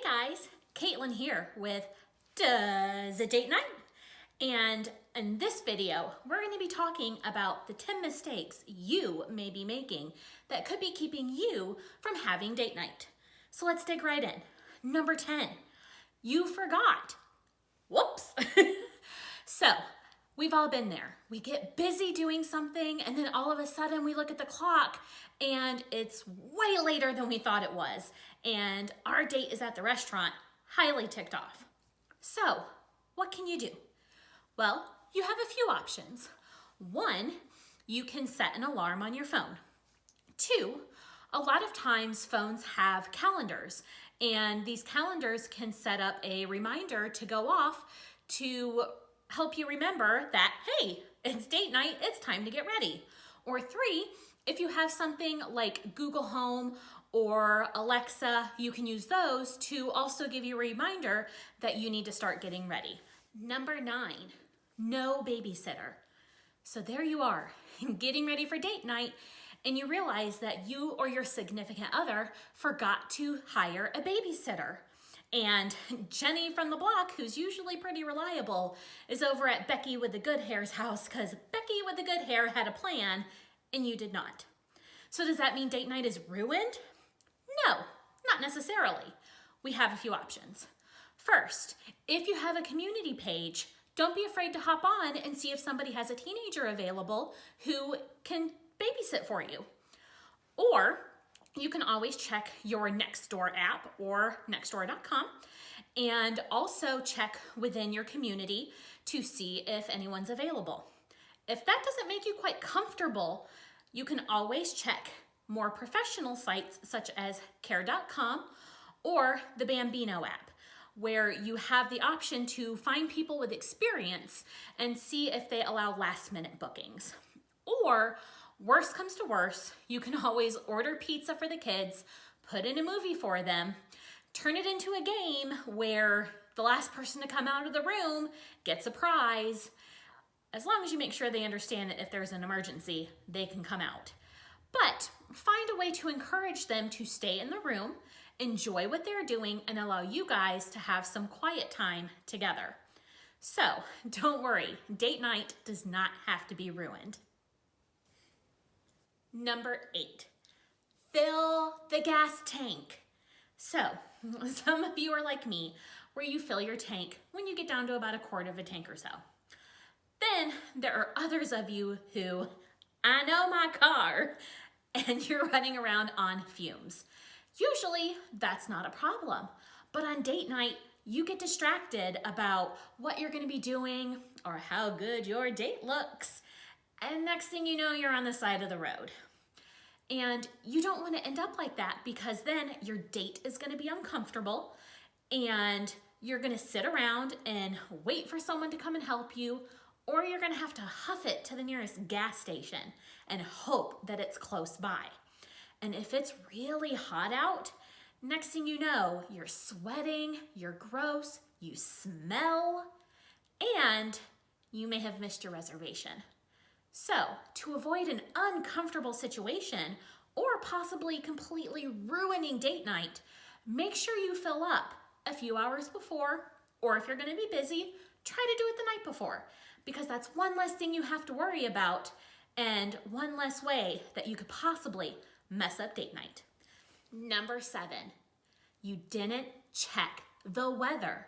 guys, Caitlin here with Does It Date Night? And in this video, we're going to be talking about the 10 mistakes you may be making that could be keeping you from having date night. So let's dig right in. Number 10, you forgot. Whoops. So we've all been there. We get busy doing something and then all of a sudden we look at the clock and it's way later than we thought it was. And our date is at the restaurant, highly ticked off. So what can you do? Well, you have a few options. One, you can set an alarm on your phone. Two, a lot of times phones have calendars, and these calendars can set up a reminder to go off to help you remember that, hey, it's date night, it's time to get ready. Or three, if you have something like Google Home or Alexa, you can use those to also give you a reminder that you need to start getting ready. Number 9, no babysitter. So there you are, getting ready for date night, and you realize that you or your significant other forgot to hire a babysitter. And Jenny from the block, who's usually pretty reliable, is over at Becky with the good hair's house because Becky with the good hair had a plan and you did not. So does that mean date night is ruined? No, not necessarily. We have a few options. First, if you have a community page, don't be afraid to hop on and see if somebody has a teenager available who can babysit for you. Or you can always check your Nextdoor app or nextdoor.com and also check within your community to see if anyone's available. If that doesn't make you quite comfortable, you can always check more professional sites such as care.com or the Bambino app, where you have the option to find people with experience and see if they allow last-minute bookings. Or, worst comes to worst, you can always order pizza for the kids, put in a movie for them, turn it into a game where the last person to come out of the room gets a prize, as long as you make sure they understand that if there's an emergency, they can come out. But find a way to encourage them to stay in the room, enjoy what they're doing, and allow you guys to have some quiet time together. So don't worry, date night does not have to be ruined. Number 8, fill the gas tank. So some of you are like me, where you fill your tank when you get down to about a quart of a tank or so. Then there are others of you who, I know my car, and you're running around on fumes. Usually that's not a problem, but on date night, you get distracted about what you're gonna be doing or how good your date looks. And next thing you know, you're on the side of the road. And you don't wanna end up like that because then your date is gonna be uncomfortable and you're gonna sit around and wait for someone to come and help you, or you're gonna have to huff it to the nearest gas station and hope that it's close by. And if it's really hot out, next thing you know, you're sweating, you're gross, you smell, and you may have missed your reservation. So to avoid an uncomfortable situation or possibly completely ruining date night, make sure you fill up a few hours before, or if you're gonna be busy, try to do it the night before, because that's one less thing you have to worry about and one less way that you could possibly mess up date night. Number 7, you didn't check the weather.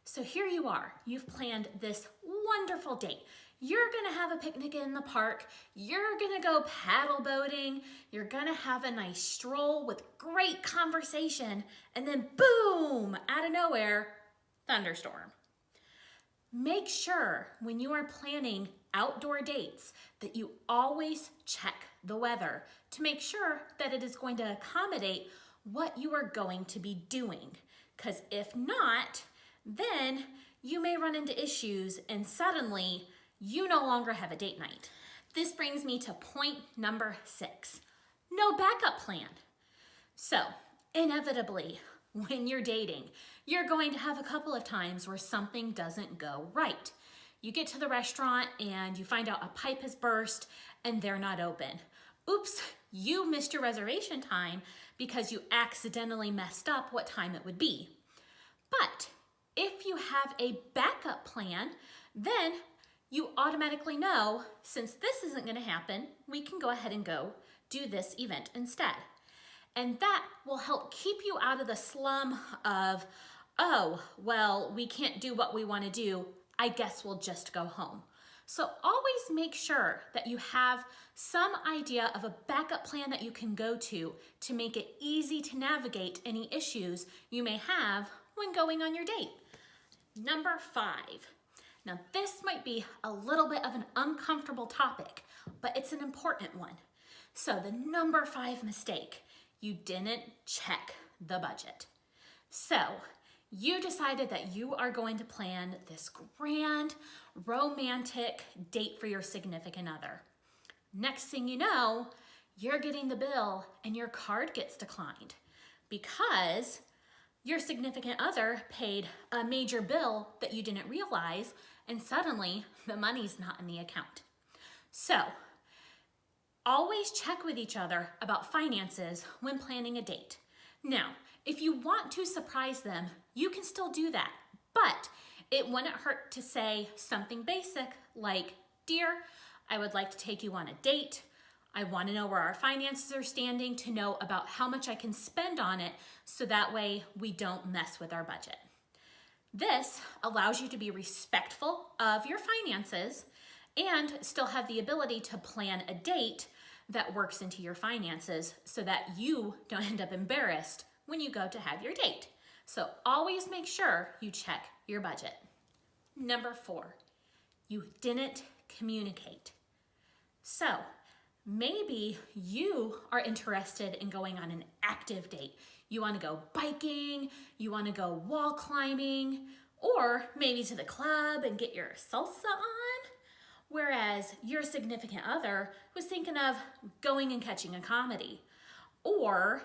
So here you are, you've planned this wonderful date. You're gonna have a picnic in the park, you're gonna go paddle boating, you're gonna have a nice stroll with great conversation, and then boom, out of nowhere, thunderstorm. Make sure when you are planning outdoor dates that you always check the weather to make sure that it is going to accommodate what you are going to be doing. Because if not, then you may run into issues and suddenly you no longer have a date night. This brings me to point number 6, no backup plan. So inevitably, when you're dating, you're going to have a couple of times where something doesn't go right. You get to the restaurant and you find out a pipe has burst and they're not open. Oops, you missed your reservation time because you accidentally messed up what time it would be. But if you have a backup plan, then you automatically know, since this isn't going to happen, we can go ahead and go do this event instead. And that will help keep you out of the slum of, oh, well, we can't do what we want to do. I guess we'll just go home. So always make sure that you have some idea of a backup plan that you can go to make it easy to navigate any issues you may have when going on your date. Number 5. Now this might be a little bit of an uncomfortable topic, but it's an important one. So the number 5 mistake, you didn't check the budget. So you decided that you are going to plan this grand romantic date for your significant other. Next thing you know, you're getting the bill and your card gets declined because your significant other paid a major bill that you didn't realize, and suddenly the money's not in the account. So always check with each other about finances when planning a date. Now, if you want to surprise them, you can still do that, but it wouldn't hurt to say something basic like, "Dear, I would like to take you on a date. I want to know where our finances are standing to know about how much I can spend on it so that way we don't mess with our budget." This allows you to be respectful of your finances and still have the ability to plan a date that works into your finances so that you don't end up embarrassed when you go to have your date. So always make sure you check your budget. Number 4, you didn't communicate. So maybe you are interested in going on an active date. You want to go biking, you want to go wall climbing, or maybe to the club and get your salsa on. Whereas your significant other was thinking of going and catching a comedy, or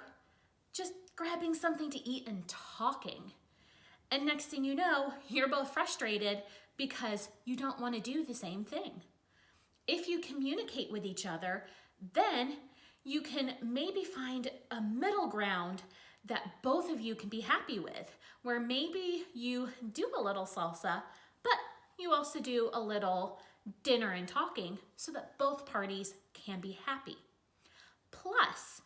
just grabbing something to eat and talking. And next thing you know, you're both frustrated because you don't want to do the same thing. If you communicate with each other, then you can maybe find a middle ground that both of you can be happy with, where maybe you do a little salsa, but you also do a little dinner and talking so that both parties can be happy. Plus,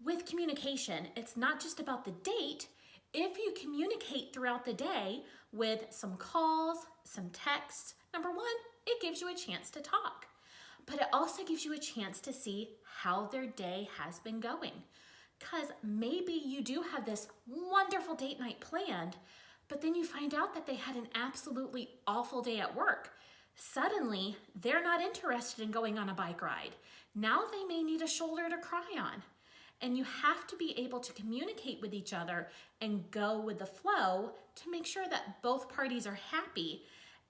with communication, it's not just about the date. If you communicate throughout the day with some calls, some texts, number 1, it gives you a chance to talk. But it also gives you a chance to see how their day has been going. Because maybe you do have this wonderful date night planned, but then you find out that they had an absolutely awful day at work. Suddenly, they're not interested in going on a bike ride. Now they may need a shoulder to cry on. And you have to be able to communicate with each other and go with the flow to make sure that both parties are happy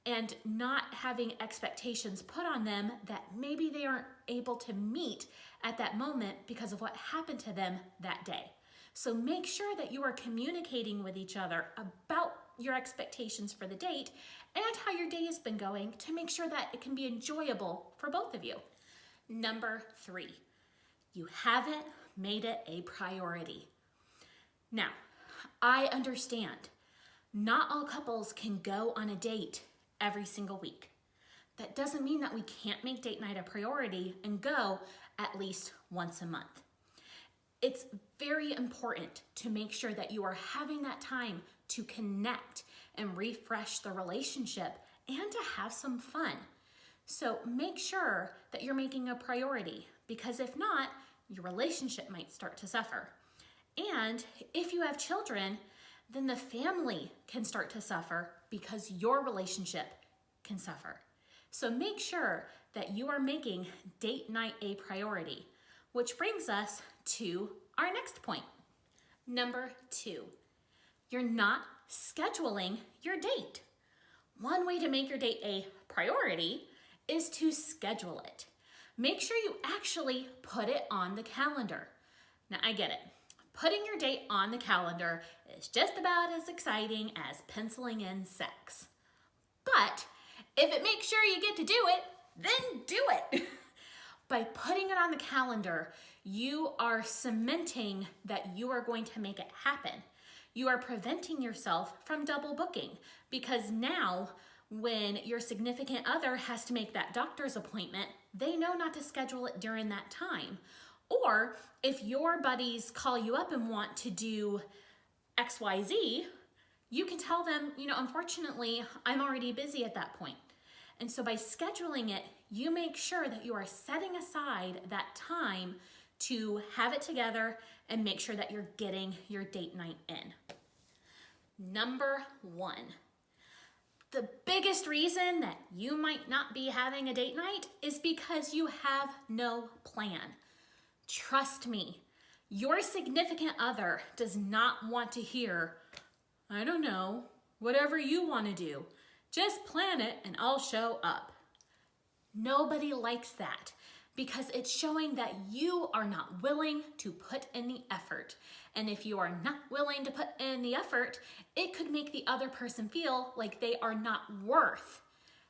and not having expectations put on them that maybe they aren't able to meet at that moment because of what happened to them that day. So make sure that you are communicating with each other about your expectations for the date and how your day has been going to make sure that it can be enjoyable for both of you. Number 3, you haven't made it a priority. Now, I understand not all couples can go on a date every single week. That doesn't mean that we can't make date night a priority and go at least once a month. It's very important to make sure that you are having that time to connect and refresh the relationship and to have some fun. So make sure that you're making a priority, because if not, your relationship might start to suffer. And if you have children, then the family can start to suffer because your relationship can suffer. So make sure that you are making date night a priority, which brings us to our next point. Number 2, you're not scheduling your date. One way to make your date a priority is to schedule it. Make sure you actually put it on the calendar. Now, I get it. Putting your date on the calendar is just about as exciting as penciling in sex. But if it makes sure you get to do it, then do it. By putting it on the calendar, you are cementing that you are going to make it happen. You are preventing yourself from double booking, because now when your significant other has to make that doctor's appointment, they know not to schedule it during that time. Or if your buddies call you up and want to do XYZ, you can tell them, unfortunately, I'm already busy at that point. And so by scheduling it, you make sure that you are setting aside that time to have it together and make sure that you're getting your date night in. Number 1, the biggest reason that you might not be having a date night is because you have no plan. Trust me, your significant other does not want to hear, I don't know, whatever you want to do. Just plan it and I'll show up. Nobody likes that because it's showing that you are not willing to put in the effort. And if you are not willing to put in the effort, it could make the other person feel like they are not worth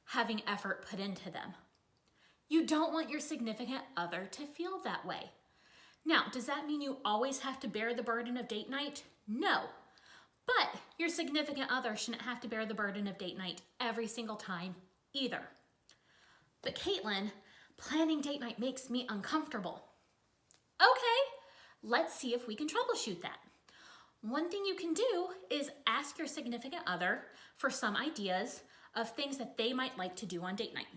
having effort put into them. You don't want your significant other to feel that way. Now, does that mean you always have to bear the burden of date night? No. But your significant other shouldn't have to bear the burden of date night every single time either. But Caitlin, planning date night makes me uncomfortable. Okay, let's see if we can troubleshoot that. One thing you can do is ask your significant other for some ideas of things that they might like to do on date night.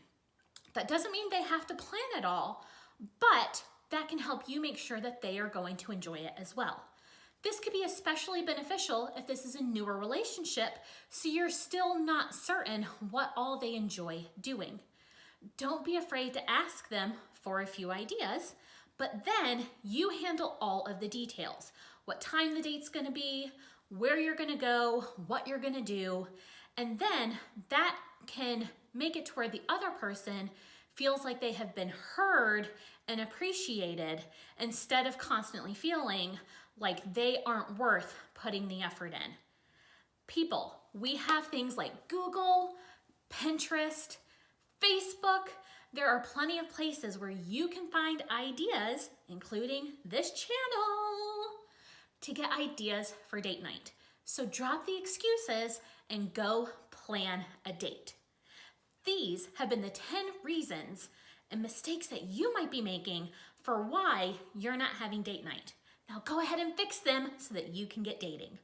That doesn't mean they have to plan it all, but that can help you make sure that they are going to enjoy it as well. This could be especially beneficial if this is a newer relationship, so you're still not certain what all they enjoy doing. Don't be afraid to ask them for a few ideas, but then you handle all of the details. What time the date's gonna be, where you're gonna go, what you're gonna do, and then that can make it to where the other person feels like they have been heard and appreciated instead of constantly feeling like they aren't worth putting the effort in. People, we have things like Google, Pinterest, Facebook. There are plenty of places where you can find ideas, including this channel, to get ideas for date night. So drop the excuses and go plan a date. These have been the 10 reasons and mistakes that you might be making for why you're not having date night. Now go ahead and fix them so that you can get dating.